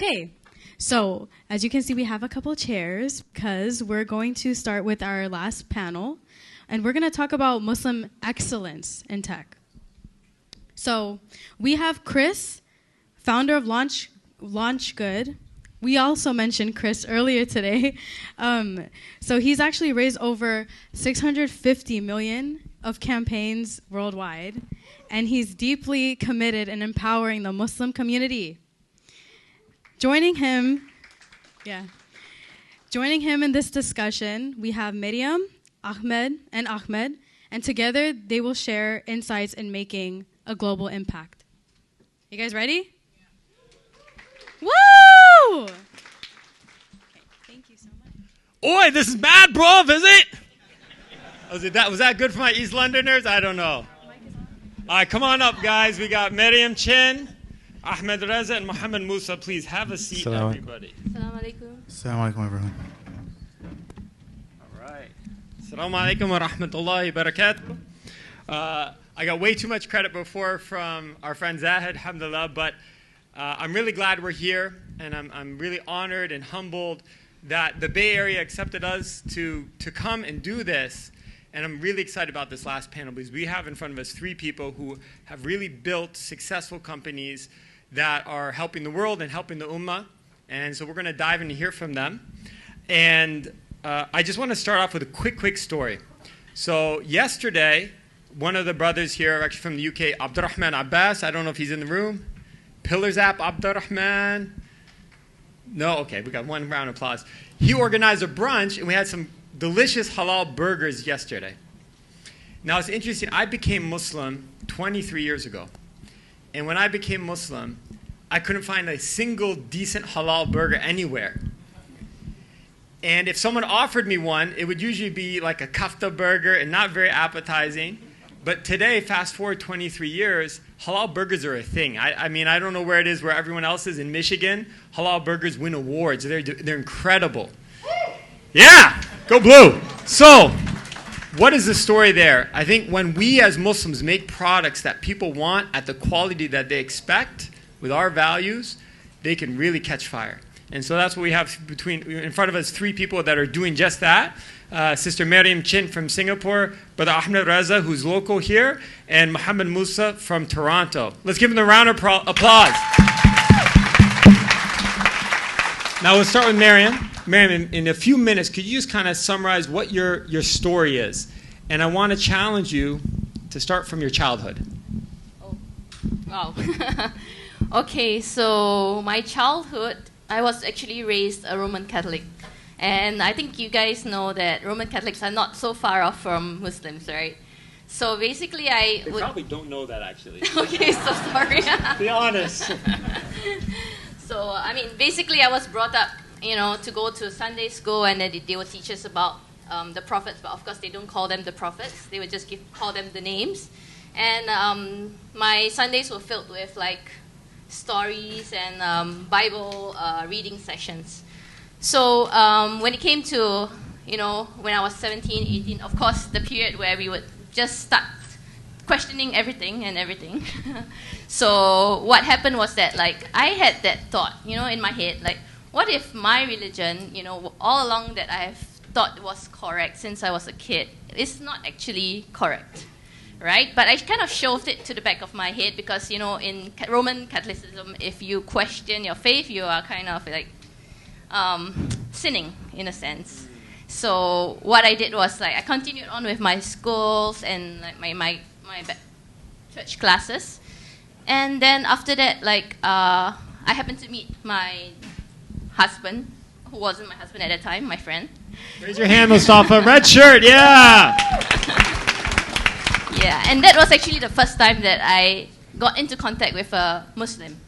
Okay, so as you can see, we have a couple chairs because we're going to start with our last panel, and we're going to talk about Muslim excellence in tech. So we have Chris, founder of LaunchGood. We also mentioned Chris earlier today. So he's actually raised over 650 million of campaigns worldwide, and he's deeply committed in empowering the Muslim community. Joining him in this discussion, we have Meryem, Ahmed, and together they will share insights in making a global impact. You guys ready? Yeah. Woo! Okay, thank you so much. Oi, this is bad, bro, is it? Was that good for my East Londoners? I don't know. All right, come on up, guys. We got Meryem Chin, Ahmed Reza, and Mohamed Moussa. Please have a seat, everybody. Assalamu alaikum. Assalamu alaikum, everyone. All right. Assalamu alaikum wa rahmatullahi wa barakatuh. I got way too much credit before from our friend Zahid, alhamdulillah, but I'm really glad we're here, and I'm really honored and humbled that the Bay Area accepted us to come and do this. And I'm really excited about this last panel because we have in front of us three people who have really built successful companies that are helping the world and helping the ummah. And so we're going to dive in and hear from them. And I just want to start off with a quick story. So yesterday, one of the brothers here, actually from the UK, Abdurrahman Abbas, I don't know if he's in the room. Pillars app, Abdurrahman. No? Okay, we got one round of applause. He organized a brunch, and we had some delicious halal burgers yesterday. Now, it's interesting. I became Muslim 23 years ago. And when I became Muslim, I couldn't find a single decent halal burger anywhere. And if someone offered me one, it would usually be like a kafta burger and not very appetizing. But today, fast forward 23 years, halal burgers are a thing. I mean, I don't know where it is where everyone else is in Michigan. Halal burgers win awards. They're incredible. Yeah, go blue. So, what is the story there? I think when we as Muslims make products that people want at the quality that they expect with our values, they can really catch fire. And so that's what we have in front of us, three people that are doing just that. Sister Meryem Chin from Singapore, Brother Ahmed Reza, who's local here, and Mohamed Moussa from Toronto. Let's give them a round of applause. Now we'll start with Meryem. Meryem, in a few minutes, could you just kind of summarize what your story is? And I want to challenge you to start from your childhood. Oh, wow. Okay, so my childhood, I was actually raised a Roman Catholic. And I think you guys know that Roman Catholics are not so far off from Muslims, right? So basically They probably don't know that, actually. Okay, so sorry. Be honest. So, I mean, basically I was brought up, to go to Sunday school, and then they would teach us about the prophets, but of course they don't call them the prophets. They would just call them the names. And my Sundays were filled with, like, stories and Bible reading sessions. So when it came to, when I was 17, 18, of course, the period where we would just start questioning everything. So what happened was that, like, I had that thought, in my head, like, what if my religion, all along that I have thought was correct since I was a kid, is not actually correct, right? But I kind of shoved it to the back of my head because, in Roman Catholicism, if you question your faith, you are kind of like sinning, in a sense. So what I did was, like, I continued on with my schools and, like, my church classes. And then after that, like, I happened to meet my husband, who wasn't my husband at that time, my friend. Raise your hand, Mustafa. Red shirt, yeah! Yeah, and that was actually the first time that I got into contact with a Muslim,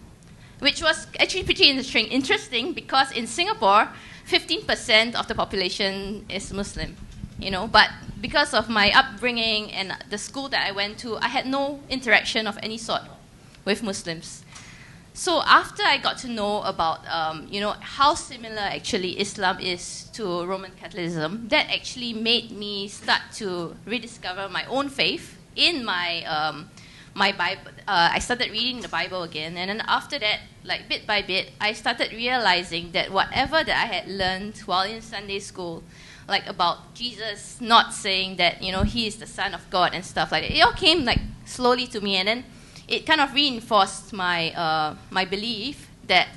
which was actually pretty interesting because in Singapore, 15% of the population is Muslim, but because of my upbringing and the school that I went to, I had no interaction of any sort with Muslims. So after I got to know about, how similar actually Islam is to Roman Catholicism, that actually made me start to rediscover my own faith in my my Bible. I started reading the Bible again, and then after that, like bit by bit, I started realizing that whatever that I had learned while in Sunday school, like about Jesus not saying that, you know, he is the Son of God and stuff like that, it all came like slowly to me, and then it kind of reinforced my my belief that,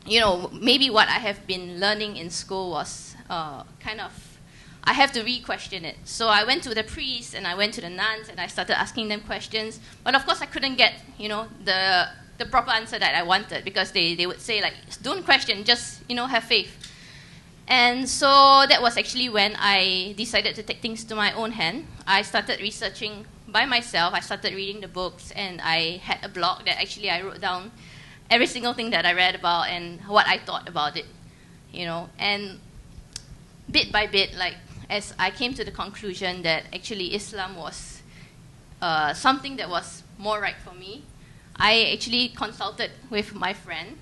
you know, maybe what I have been learning in school was kind of, I have to re-question it. So I went to the priests and I went to the nuns and I started asking them questions. But of course I couldn't get, you know, the proper answer that I wanted, because they would say like, don't question, just, you know, have faith. And so that was actually when I decided to take things to my own hand. I started researching by myself. I started reading the books, and I had a blog that actually I wrote down every single thing that I read about and what I thought about it, you know. And bit by bit, like, as I came to the conclusion that actually Islam was something that was more right for me, I actually consulted with my friend.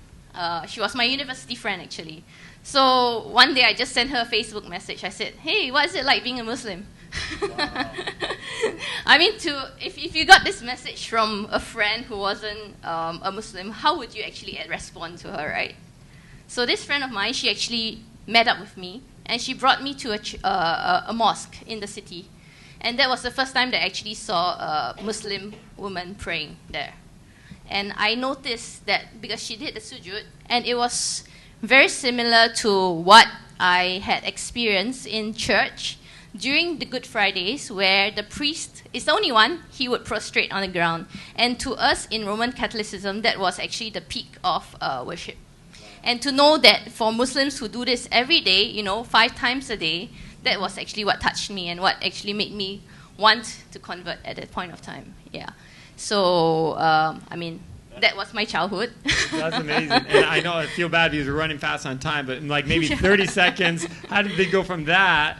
She was my university friend, actually. So one day I just sent her a Facebook message. I said, hey, what is it like being a Muslim? Wow. I mean, if you got this message from a friend who wasn't a Muslim, how would you actually respond to her, right? So this friend of mine, she actually met up with me, and she brought me to a mosque in the city. And that was the first time that I actually saw a Muslim woman praying there. And I noticed that because she did the sujood, and it was very similar to what I had experienced in church during the Good Fridays, where the priest is the only one, he would prostrate on the ground. And to us in Roman Catholicism, that was actually the peak of worship. And to know that for Muslims who do this every day, you know, 5 times a day, that was actually what touched me and what actually made me want to convert at that point of time. Yeah. So, I mean, that was my childhood. That's amazing. And I know I feel bad because we're running fast on time, but in like maybe 30 seconds, how did they go from that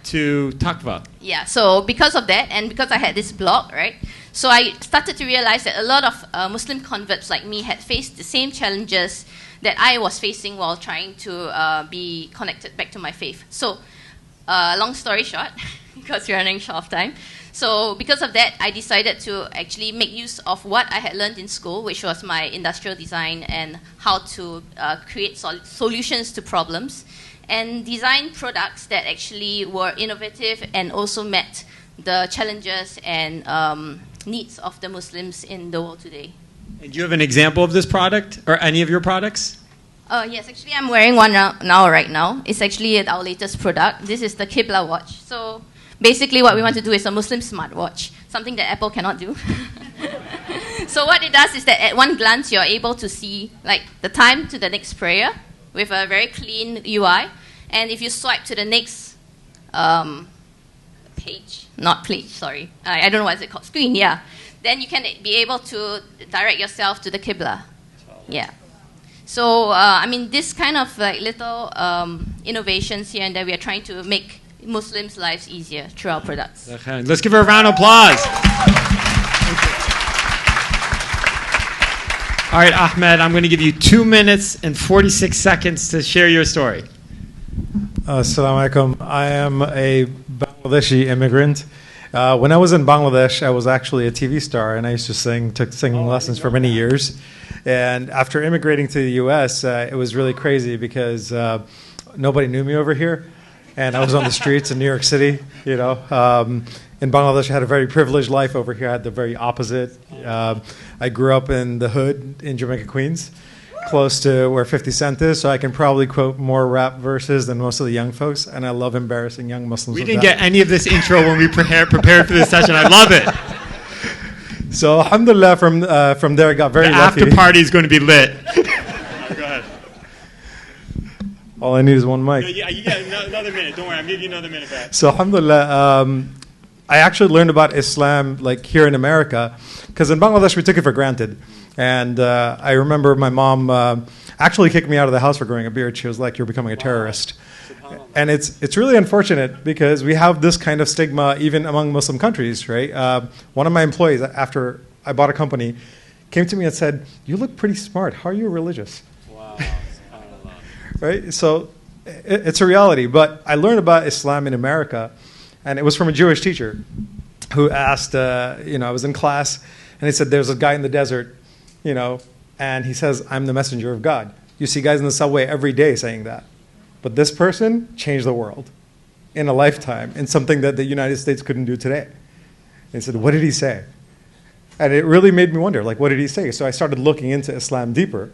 to Takva? Yeah, so because of that, and because I had this blog, right, so I started to realize that a lot of Muslim converts like me had faced the same challenges that I was facing while trying to be connected back to my faith. So, long story short, because we're running short of time, so because of that, I decided to actually make use of what I had learned in school, which was my industrial design and how to create solutions to problems, and design products that actually were innovative and also met the challenges and needs of the Muslims in the world today. And do you have an example of this product or any of your products? Yes, actually I'm wearing one right now. It's actually our latest product. This is the Qibla watch. So basically what we want to do is a Muslim smartwatch, something that Apple cannot do. So what it does is that at one glance you're able to see like the time to the next prayer with a very clean UI. And if you swipe to the next page, sorry. I don't know what it's called, screen, yeah. Then you can be able to direct yourself to the Qibla. Yeah. So, I mean, this kind of like little innovations here and there, we are trying to make Muslims' lives easier through our products. Let's give her a round of applause. All right, Ahmed, I'm going to give you 2 minutes and 46 seconds to share your story. Assalamu alaikum. I am a Bangladeshi immigrant. When I was in Bangladesh, I was actually a TV star, and I used to took singing lessons for many years. And after immigrating to the U.S., it was really crazy because nobody knew me over here, and I was on the streets in New York City. You know, in Bangladesh, I had a very privileged life. Over here, I had the very opposite. I grew up in the hood in Jamaica, Queens, close to where 50 Cent is, so I can probably quote more rap verses than most of the young folks, and I love embarrassing young Muslims. We didn't get any of this intro when we prepared for this session. I love it. So, alhamdulillah, from there I got very lucky. The after party is going to be lit. Go ahead. All I need is one mic. Yeah, you got another minute. Don't worry, I'm giving you another minute back. So, alhamdulillah, I actually learned about Islam like here in America, because in Bangladesh we took it for granted. And I remember my mom actually kicked me out of the house for growing a beard. She was like, "You're becoming a terrorist." And it's really unfortunate because we have this kind of stigma even among Muslim countries, right? One of my employees, after I bought a company, came to me and said, "You look pretty smart. How are you religious?" Wow. Right? So it's a reality. But I learned about Islam in America, and it was from a Jewish teacher who asked, I was in class, and he said, there's a guy in the desert, and he says, I'm the messenger of God. You see guys in the subway every day saying that. But this person changed the world in a lifetime, in something that the United States couldn't do today. And he said, what did he say? And it really made me wonder, what did he say? So I started looking into Islam deeper.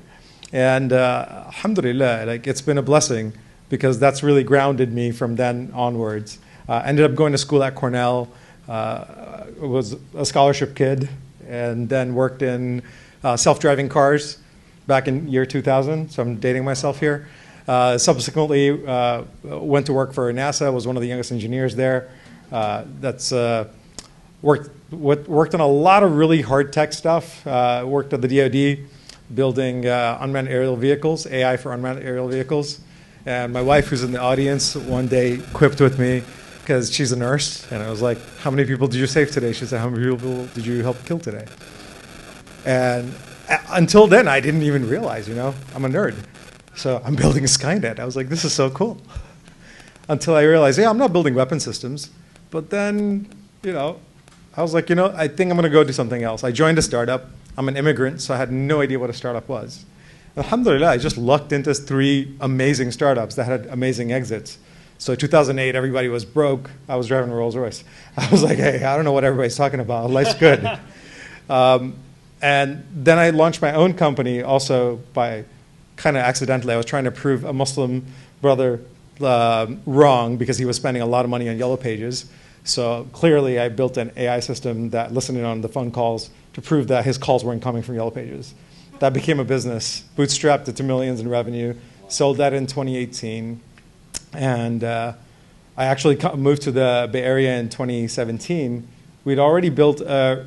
And alhamdulillah, it's been a blessing, because that's really grounded me from then onwards. Ended up going to school at Cornell, was a scholarship kid, and then worked in self-driving cars back in year 2000, so I'm dating myself here. Subsequently, went to work for NASA, was one of the youngest engineers there. Worked on a lot of really hard tech stuff. Worked at the DoD, building unmanned aerial vehicles, AI for unmanned aerial vehicles. And my wife, who's in the audience, one day quipped with me, because she's a nurse, and I was like, how many people did you save today? She said, how many people did you help kill today? And until then, I didn't even realize, I'm a nerd. So I'm building Skynet. I was like, this is so cool. Until I realized, I'm not building weapon systems. But then, I was like, I think I'm going to go do something else. I joined a startup. I'm an immigrant, so I had no idea what a startup was. Alhamdulillah, I just lucked into 3 amazing startups that had amazing exits. So 2008, everybody was broke. I was driving a Rolls Royce. I was like, hey, I don't know what everybody's talking about. Life's good. And then I launched my own company also by kind of accidentally. I was trying to prove a Muslim brother wrong, because he was spending a lot of money on Yellow Pages. So clearly I built an AI system that listened in on the phone calls to prove that his calls weren't coming from Yellow Pages. That became a business, bootstrapped it to millions in revenue, sold that in 2018. And I actually moved to the Bay Area in 2017. We'd already built a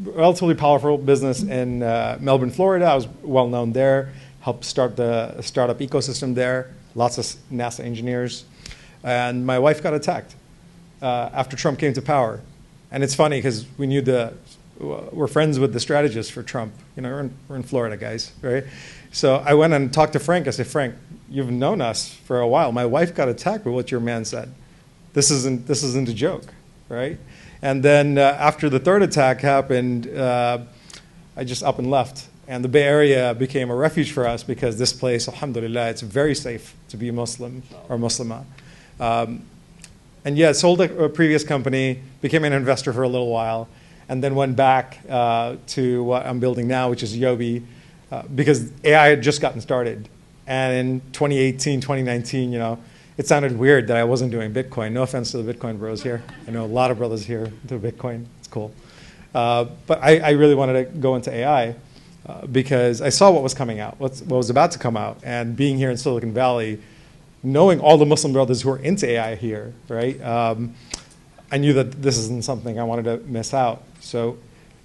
relatively powerful business in Melbourne, Florida. I was well known there, helped start the startup ecosystem there, lots of NASA engineers. And my wife got attacked after Trump came to power. And it's funny, because we knew we're friends with the strategist for Trump. We're in Florida, guys, right? So I went and talked to Frank. I said, Frank, you've known us for a while. My wife got attacked with what your man said. This isn't a joke, right? And then after the 3rd attack happened, I just up and left. And the Bay Area became a refuge for us, because this place, alhamdulillah, it's very safe to be Muslim or Muslimah. And yeah, sold a previous company, became an investor for a little while, and then went back to what I'm building now, which is Yobi, because AI had just gotten started. And in 2018, 2019, it sounded weird that I wasn't doing Bitcoin. No offense to the Bitcoin bros here. I know a lot of brothers here do Bitcoin. It's cool. But I really wanted to go into AI because I saw what was coming out, what was about to come out. And being here in Silicon Valley, knowing all the Muslim brothers who are into AI here, right? I knew that this isn't something I wanted to miss out. So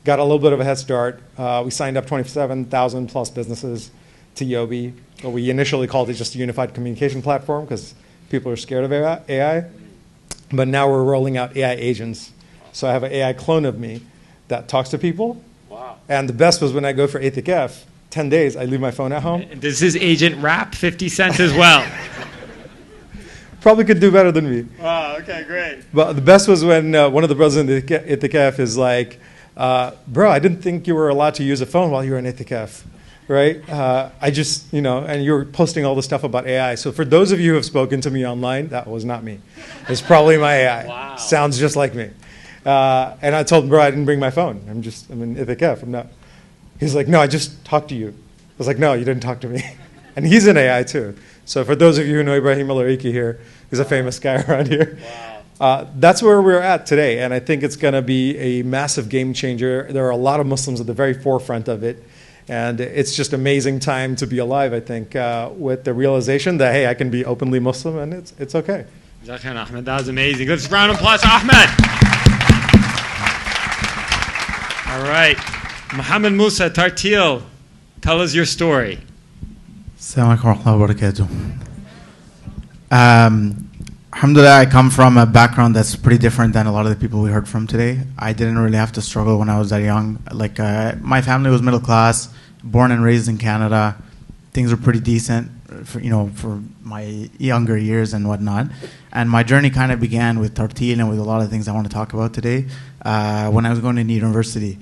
got a little bit of a head start. We signed up 27,000 plus businesses to Yobi. What we initially called it just a unified communication platform, because people are scared of AI. But now we're rolling out AI agents. So I have an AI clone of me that talks to people. Wow. And the best was when I go for ATKF, 10 days, I leave my phone at home. Does his agent rap 50 cents as well? Probably could do better than me. Wow, okay, great. But the best was when one of the brothers in the ATKF is like, bro, I didn't think you were allowed to use a phone while you were in ATKF. Right? I just, and you're posting all the stuff about AI. So for those of you who have spoken to me online, that was not me. It's probably my AI. Wow. Sounds just like me. And I told him, bro, I didn't bring my phone. I'm in Ithaca. I'm not. He's like, no, I just talked to you. I was like, no, you didn't talk to me. And he's in AI too. So for those of you who know Ibrahim Al-Ariki here, he's a famous guy around here. Wow. That's where we're at today. And I think it's going to be a massive game changer. There are a lot of Muslims at the very forefront of it. And it's just amazing time to be alive, I think, with the realization that, hey, I can be openly Muslim and it's okay. Ahmed, that was amazing. Let's round of applause, Ahmed. All right. Mohamed Moussa, Tarteel, tell us your story. Assalamu alaikum wa rahmatullahi wa barakatuh. Alhamdulillah, I come from a background that's pretty different than a lot of the people we heard from today. I didn't really have to struggle when I was that young. My family was middle class, born and raised in Canada. Things were pretty decent. for my younger years and whatnot. And my journey kind of began with Tarteel and with a lot of things I want to talk about today. When I was going to university,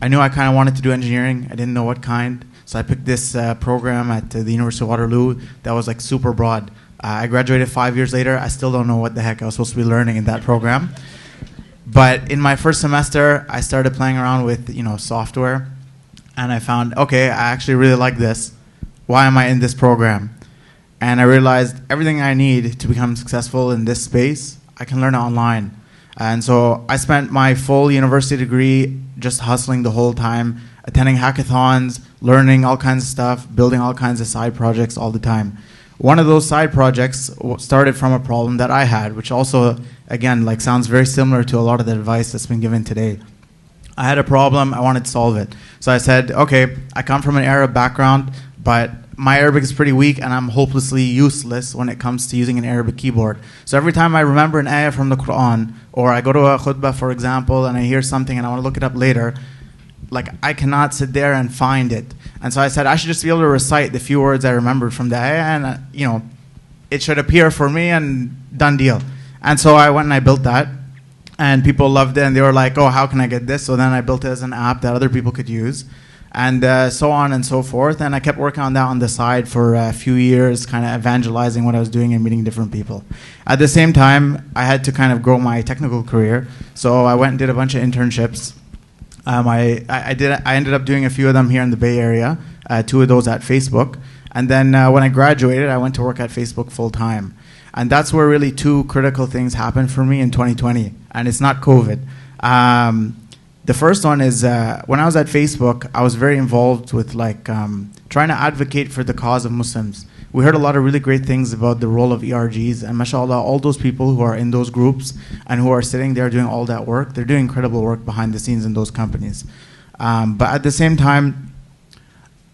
I knew I kind of wanted to do engineering. I didn't know what kind, so I picked this program at the University of Waterloo that was like super broad. I graduated 5 years later. I still don't know what the heck I was supposed to be learning in that program. But in my first semester, I started playing around with software, and I found, okay, I actually really like this. Why am I in this program? And I realized everything I need to become successful in this space, I can learn it online. And so I spent my full university degree just hustling the whole time, attending hackathons, learning all kinds of stuff, building all kinds of side projects all the time. One of those side projects started from a problem that I had, which also, again, like sounds very similar to a lot of the advice that's been given today. I had a problem, I wanted to solve it. So I said, okay, I come from an Arab background, but my Arabic is pretty weak and I'm hopelessly useless when it comes to using an Arabic keyboard. So every time I remember an ayah from the Quran, or I go to a khutbah, for example, and I hear something and I want to look it up later, like I cannot sit there and find it. And so I said I should just be able to recite the few words I remembered from the ayah, and it should appear for me, and done deal. And so I went and I built that, and people loved it, and they were like, oh, how can I get this? So then I built it as an app that other people could use, and so on and so forth. And I kept working on that on the side for a few years, kind of evangelizing what I was doing and meeting different people. At the same time, I had to kind of grow my technical career, so I went and did a bunch of internships. I ended up doing a few of them here in the Bay Area, 2 of those at Facebook. And then when I graduated, I went to work at Facebook full time. And that's where really 2 critical things happened for me in 2020. And it's not COVID. The first one is when I was at Facebook, I was very involved with trying to advocate for the cause of Muslims. We heard a lot of really great things about the role of ERGs, and mashallah, all those people who are in those groups and who are sitting there doing all that work, they're doing incredible work behind the scenes in those companies. But at the same time,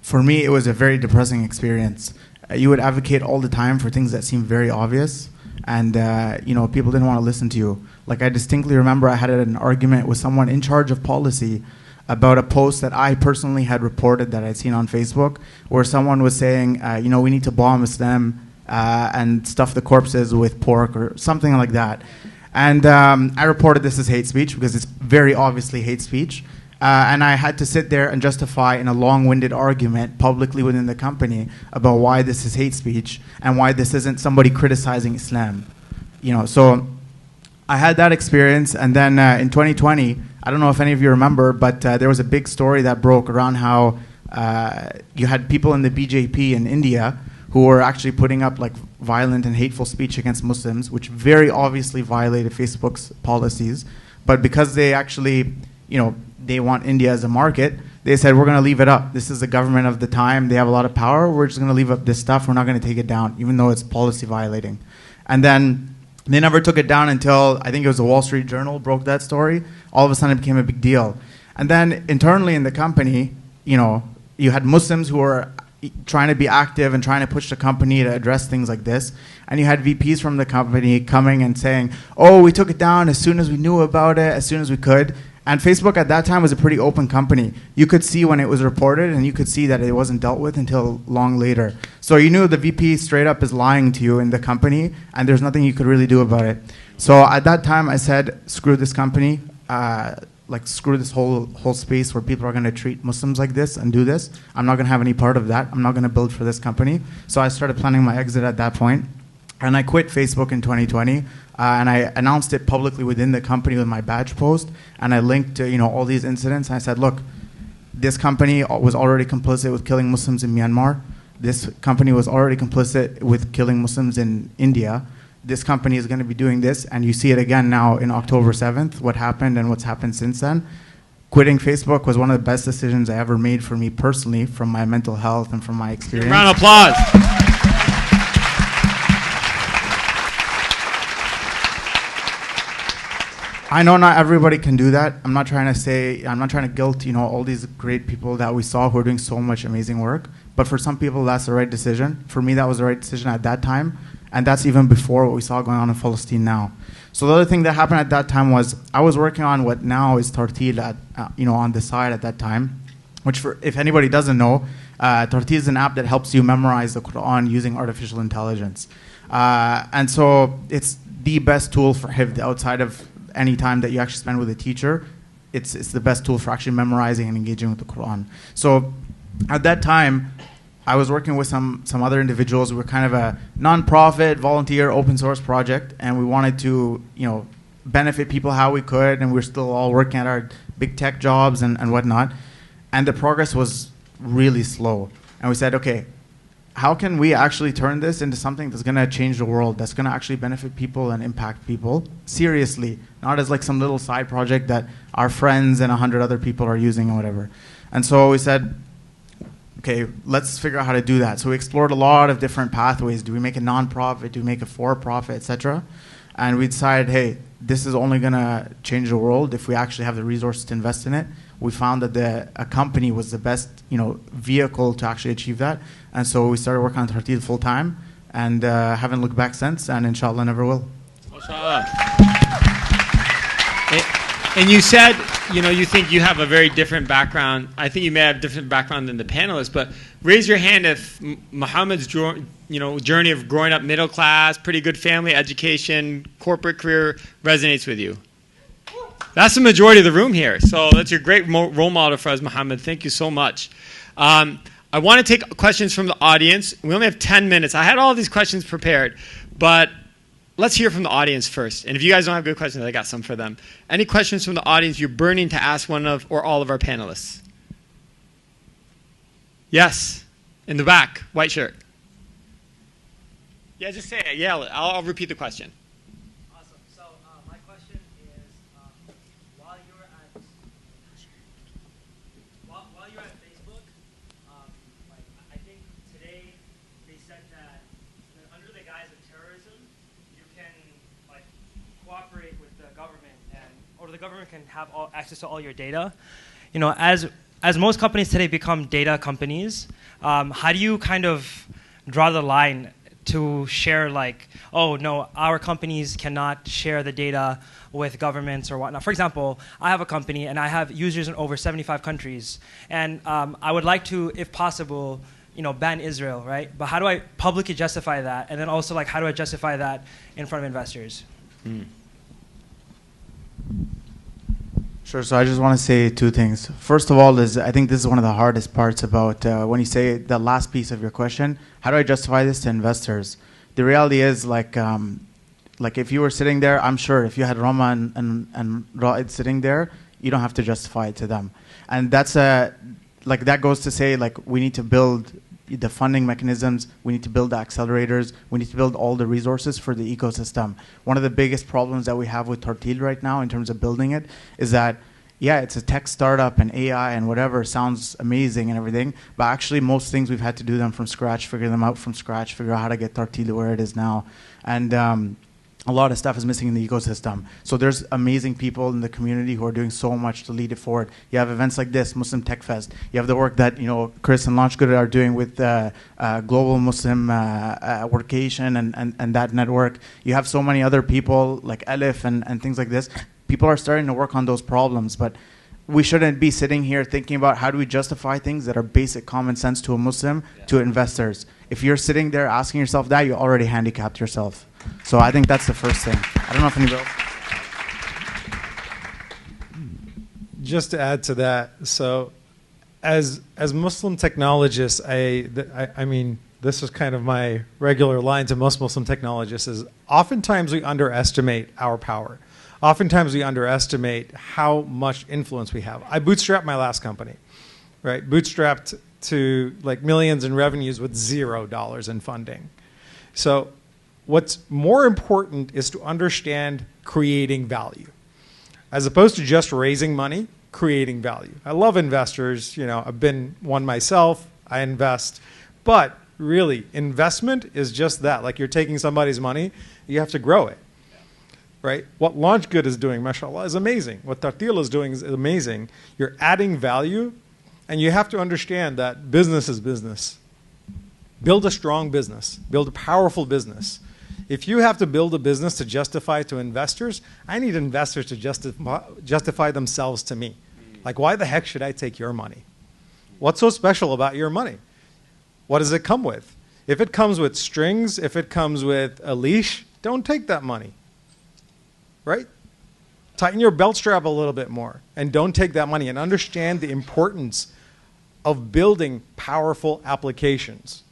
for me, it was a very depressing experience. You would advocate all the time for things that seem very obvious, and people didn't want to listen to you. Like I distinctly remember I had an argument with someone in charge of policy about a post that I personally had reported that I'd seen on Facebook, where someone was saying, we need to bomb Islam and stuff the corpses with pork or something like that. And I reported this as hate speech because it's very obviously hate speech. And I had to sit there and justify in a long-winded argument publicly within the company about why this is hate speech and why this isn't somebody criticizing Islam. So I had that experience, and then in 2020, I don't know if any of you remember, but there was a big story that broke around how you had people in the BJP in India who were actually putting up violent and hateful speech against Muslims, which very obviously violated Facebook's policies. But because they actually, they want India as a market, they said, we're going to leave it up. This is the government of the time. They have a lot of power. We're just going to leave up this stuff. We're not going to take it down, even though it's policy violating. And then they never took it down until, I think it was the Wall Street Journal broke that story. All of a sudden it became a big deal. And then internally in the company, you had Muslims who were trying to be active and trying to push the company to address things like this. And you had VPs from the company coming and saying, oh, we took it down as soon as we knew about it, as soon as we could. And Facebook at that time was a pretty open company. You could see when it was reported, and you could see that it wasn't dealt with until long later. So you knew the VP straight up is lying to you in the company, and there's nothing you could really do about it. So at that time, I said, screw this company, screw this whole space where people are going to treat Muslims like this and do this. I'm not going to have any part of that. I'm not going to build for this company. So I started planning my exit at that point. And I quit Facebook in 2020, and I announced it publicly within the company with my badge post, and I linked to all these incidents. And I said, look, this company was already complicit with killing Muslims in Myanmar. This company was already complicit with killing Muslims in India. This company is going to be doing this, and you see it again now in October 7th, what happened and what's happened since then. Quitting Facebook was one of the best decisions I ever made for me personally, from my mental health and from my experience. Round of applause. I know not everybody can do that. I'm not trying to guilt, all these great people that we saw who are doing so much amazing work. But for some people, that's the right decision. For me, that was the right decision at that time. And that's even before what we saw going on in Palestine now. So the other thing that happened at that time was I was working on what now is Tarteel on the side at that time, which if anybody doesn't know, Tarteel is an app that helps you memorize the Quran using artificial intelligence. And so it's the best tool for hifd outside of any time that you actually spend with a teacher. It's the best tool for actually memorizing and engaging with the Quran. So at that time, I was working with some other individuals. We were kind of a non-profit, volunteer, open source project, and we wanted to, benefit people how we could, and we were still all working at our big tech jobs and whatnot. And the progress was really slow. And we said, okay, how can we actually turn this into something that's going to change the world, that's going to actually benefit people and impact people seriously, not as like some little side project that our friends and 100 other people are using or whatever. And so we said, okay, let's figure out how to do that. So we explored a lot of different pathways. Do we make a non-profit? Do we make a for-profit, etc.? And we decided, hey, this is only going to change the world if we actually have the resources to invest in it. We found that a company was the best, vehicle to actually achieve that. And so we started working on Tarteel full time, and haven't looked back since, and inshallah never will. MashaAllah. And you said, you think you have a very different background. I think you may have a different background than the panelists, but raise your hand if Mohamed's journey of growing up middle class, pretty good family, education, corporate career resonates with you. That's the majority of the room here. So that's your great role model for us, Mohamed. Thank you so much. I want to take questions from the audience. We only have 10 minutes. I had all these questions prepared, but let's hear from the audience first. And if you guys don't have good questions, I got some for them. Any questions from the audience you're burning to ask one of or all of our panelists? Yes, in the back, white shirt. Yeah, just say it. Yeah, I'll repeat the question. Awesome. So my question is, while you're at Facebook, I think today they said that under the guise of terrorism, you can cooperate with the government, or the government can have access to all your data. As most companies today become data companies, how do you kind of draw the line to share oh no, our companies cannot share the data with governments or whatnot? For example, I have a company and I have users in over 75 countries, and I would like to, if possible, ban Israel, right? But how do I publicly justify that? And then also how do I justify that in front of investors? Sure. So I just want to say two things. First of all, I think this is one of the hardest parts about when you say the last piece of your question. How do I justify this to investors? The reality is, if you were sitting there, I'm sure if you had Rama and Ra'id sitting there, you don't have to justify it to them. And that's that goes to say we need to build the funding mechanisms, we need to build the accelerators, we need to build all the resources for the ecosystem. One of the biggest problems that we have with Tarteel right now in terms of building it is that, yeah, it's a tech startup and AI and whatever sounds amazing and everything, but actually most things we've had to do them from scratch, figure them out from scratch, figure out how to get Tarteel where it is now. And a lot of stuff is missing in the ecosystem. So there's amazing people in the community who are doing so much to lead it forward. You have events like this, Muslim Tech Fest. You have the work that Chris and LaunchGood are doing with Global Muslim Workation and that network. You have so many other people like Elif and things like this. People are starting to work on those problems, but we shouldn't be sitting here thinking about how do we justify things that are basic common sense to a Muslim, to investors. If you're sitting there asking yourself that, you already handicapped yourself. So I think that's the first thing. I don't know if anybody else. Just to add to that, so as Muslim technologists, I mean, this is kind of my regular line to most Muslim technologists, is oftentimes we underestimate our power. Oftentimes we underestimate how much influence we have. I bootstrapped my last company, right? Bootstrapped to millions in revenues with $0 in funding. So what's more important is to understand creating value. As opposed to just raising money, creating value. I love investors. I've been one myself. I invest. But really, investment is just that. You're taking somebody's money, you have to grow it. Right? What LaunchGood is doing, mashallah, is amazing. What Tarteel is doing is amazing. You're adding value, and you have to understand that business is business. Build a strong business. Build a powerful business. If you have to build a business to justify to investors, I need investors to justify themselves to me. Why the heck should I take your money? What's so special about your money? What does it come with? If it comes with strings, if it comes with a leash, don't take that money. Right? Tighten your belt strap a little bit more and don't take that money, and understand the importance of building powerful applications.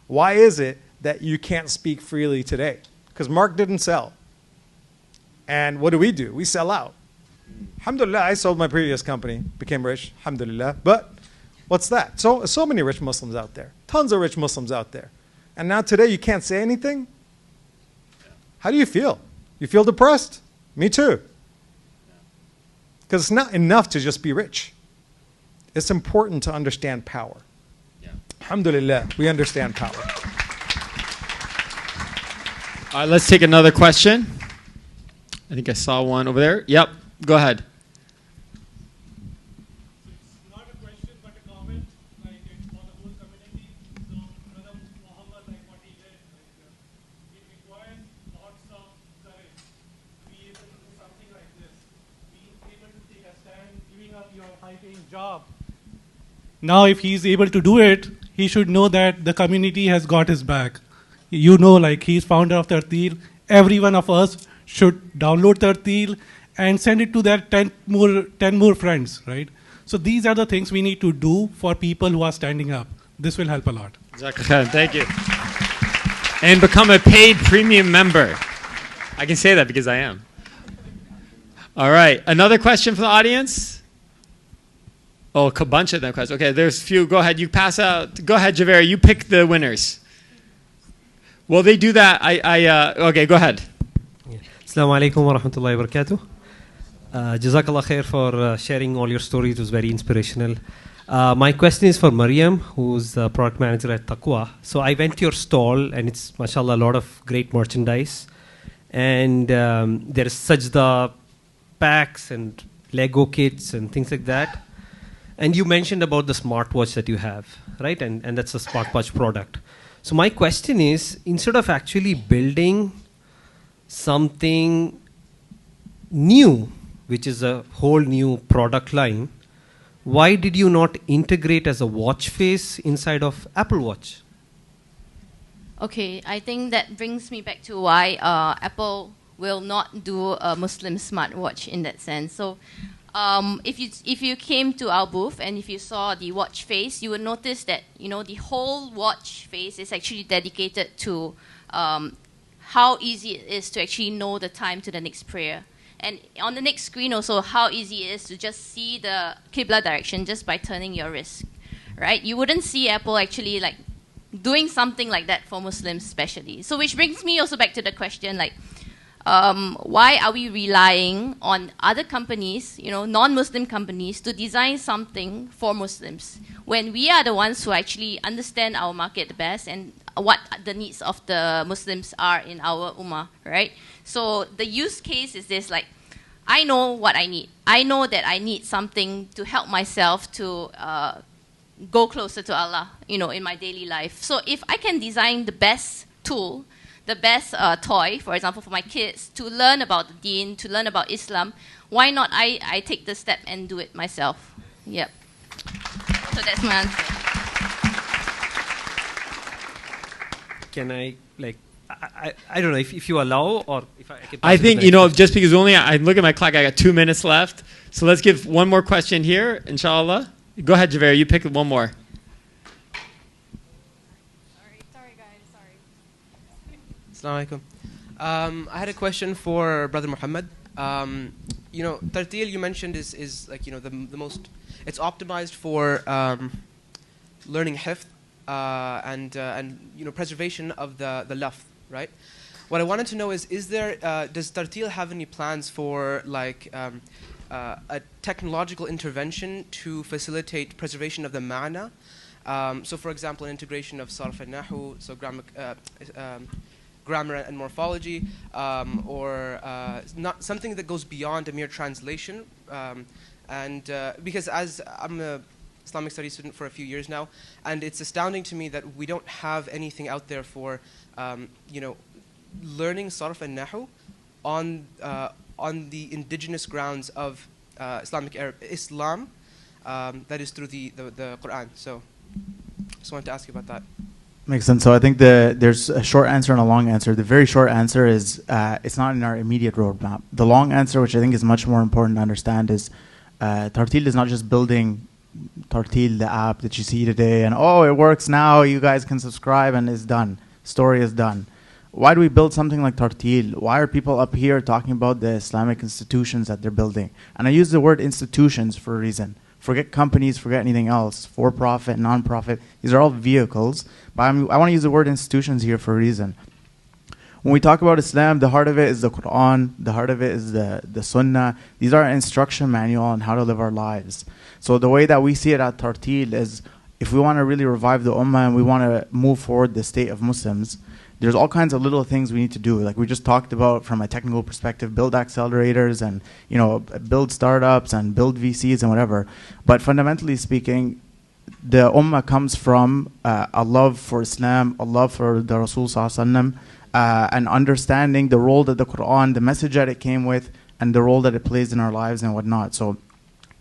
Why is it that you can't speak freely today? Because Mark didn't sell. And what do? We sell out. Alhamdulillah, I sold my previous company, became rich, alhamdulillah. But what's that? So many rich Muslims out there. Tons of rich Muslims out there. And now today you can't say anything? How do you feel? You feel depressed? Me too. Because it's not enough to just be rich. It's important to understand power. Yeah. Alhamdulillah, we understand power. All right, let's take another question. I think I saw one over there. Yep, go ahead. It's not a question, but a comment. Like it's for the whole community. So, Brother Mohammed, like what he did, it requires lots of courage to be able to do something like this. Being able to take a stand, giving up your high-paying job. Now, if he's able to do it, he should know that the community has got his back. You know, like he's founder of Tarteel. Every one of us should download Tarteel and send it to their 10 more friends, right? So these are the things we need to do for people who are standing up. This will help a lot. Thank you. And become a paid premium member. I can say that because I am. All right, another question from the audience? Oh, a bunch of them questions. Okay, there's a few. Go ahead, you pass out. Go ahead, Javer, you pick the winners. Well, they do that. Okay, go ahead. Assalamu alaikum wa rahmatullahi wa barakatuh. Jazakallah khair for sharing all your stories. It was very inspirational. My question is for Meryem, who's the product manager at Takva. So I went to your stall, and it's, mashallah, a lot of great merchandise. And there is sajda packs and Lego kits and things like that. And you mentioned about the smartwatch that you have, right? And that's a smartwatch product. So my question is, instead of actually building something new, which is a whole new product line, why did you not integrate as a watch face inside of Apple Watch? Okay, I think that brings me back to why Apple will not do a Muslim smartwatch in that sense. So if you came to our booth and if you saw the watch face, you would notice that the whole watch face is actually dedicated to how easy it is to actually know the time to the next prayer. And on the next screen also, how easy it is to just see the Qibla direction just by turning your wrist, right? You wouldn't see Apple actually like doing something like that for Muslims especially. So which brings me also back to the question, like, why are we relying on other companies, non-Muslim companies, to design something for Muslims when we are the ones who actually understand our market the best and what the needs of the Muslims are in our ummah, right? So the use case is this, like, I know what I need. I know that I need something to help myself to go closer to Allah, in my daily life. So if I can design the best tool, the best toy, for example, for my kids, to learn about the deen, to learn about Islam, why not I take the step and do it myself? Yep. So that's my answer. Can I, I don't know if you allow, or if I can. I think, just because I look at my clock, I got 2 minutes left. So let's give one more question here, inshallah. Go ahead, Javer, you pick one more. Sorry guys, sorry. Assalamu alaikum. I had a question for Brother Mohammed. Tarteel, you mentioned is like, the most, it's optimized for learning hifth and preservation of the lafz, right? What I wanted to know is there, does Tarteel have any plans for like a technological intervention to facilitate preservation of the ma'na? So for example, an integration of sarf and nahu, so grammar and morphology, or not something that goes beyond a mere translation. Because as I'm a Islamic studies student for a few years now, and it's astounding to me that we don't have anything out there for learning sarf and nahu on the indigenous grounds of Islam, that is through the Quran. So just wanted to ask you about that. Makes sense. So I think there's a short answer and a long answer. The very short answer is it's not in our immediate roadmap. The long answer, which I think is much more important to understand, is Tarteel is not just building Tarteel, the app that you see today, and oh, it works now, you guys can subscribe and it's done. Story is done. Why do we build something like Tarteel? Why are people up here talking about the Islamic institutions that they're building? And I use the word institutions for a reason. Forget companies, forget anything else. For-profit, non-profit, these are all vehicles. But I want to use the word institutions here for a reason. When we talk about Islam, the heart of it is the Quran, the heart of it is the Sunnah. These are an instruction manual on how to live our lives. So the way that we see it at Tarteel is, if we want to really revive the Ummah and we want to move forward the state of Muslims, there's all kinds of little things we need to do. Like we just talked about from a technical perspective, build accelerators and build startups and build VCs and whatever. But fundamentally speaking, the Ummah comes from a love for Islam, a love for the Rasul Sallallahu Alaihi Wasallam, and understanding the role that the Quran, the message that it came with, and the role that it plays in our lives and whatnot. So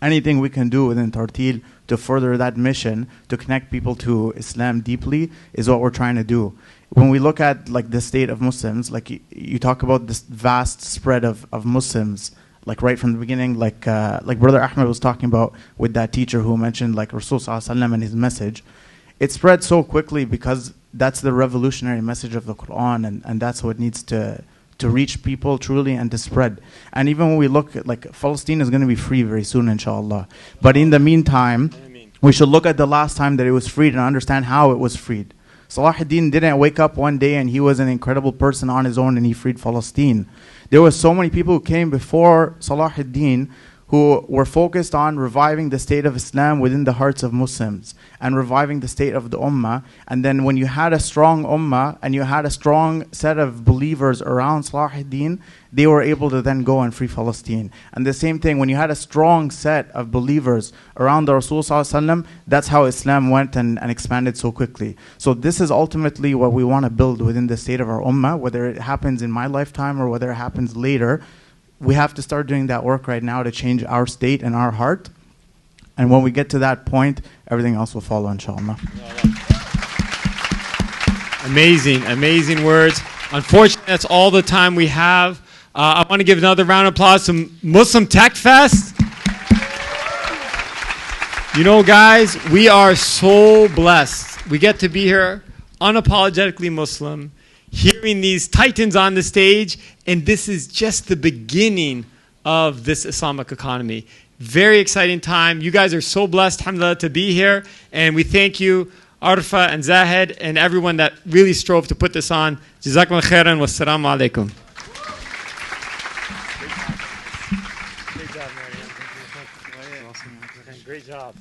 anything we can do within Tarteel to further that mission, to connect people to Islam deeply, is what we're trying to do. When we look at like the state of Muslims, like you talk about this vast spread of Muslims, like right from the beginning, like Brother Ahmed was talking about with that teacher who mentioned like Rasul Sallallahu Alaihi Wasallam and his message. It spread so quickly because that's the revolutionary message of the Quran, and that's what needs to reach people truly and to spread. And even when we look at like Palestine is going to be free very soon, inshallah. But in the meantime, we should look at the last time that it was freed and understand how it was freed. Salah ad-Din didn't wake up one day and he was an incredible person on his own and he freed Palestine. There were so many people who came before Salah ad-Din who were focused on reviving the state of Islam within the hearts of Muslims and reviving the state of the Ummah. And then when you had a strong Ummah and you had a strong set of believers around Salah ad-Din, they were able to then go and free Palestine. And the same thing, when you had a strong set of believers around the Rasul Sallallahu Alaihi Wasallam, that's how Islam went and expanded so quickly. So this is ultimately what we want to build within the state of our Ummah, whether it happens in my lifetime or whether it happens later. We have to start doing that work right now to change our state and our heart. And when we get to that point, everything else will follow, inshallah. Amazing, amazing words. Unfortunately, that's all the time we have. I want to give another round of applause to Muslim Tech Fest. You know, guys, we are so blessed. We get to be here unapologetically Muslim, hearing these titans on the stage, and this is just the beginning of this Islamic economy. Very exciting time. You guys are so blessed, alhamdulillah, to be here, and we thank you, Arfa and Zahed, and everyone that really strove to put this on. Jazakumullah khairan, wassalamu alaikum. Great job, Meryem. Great job.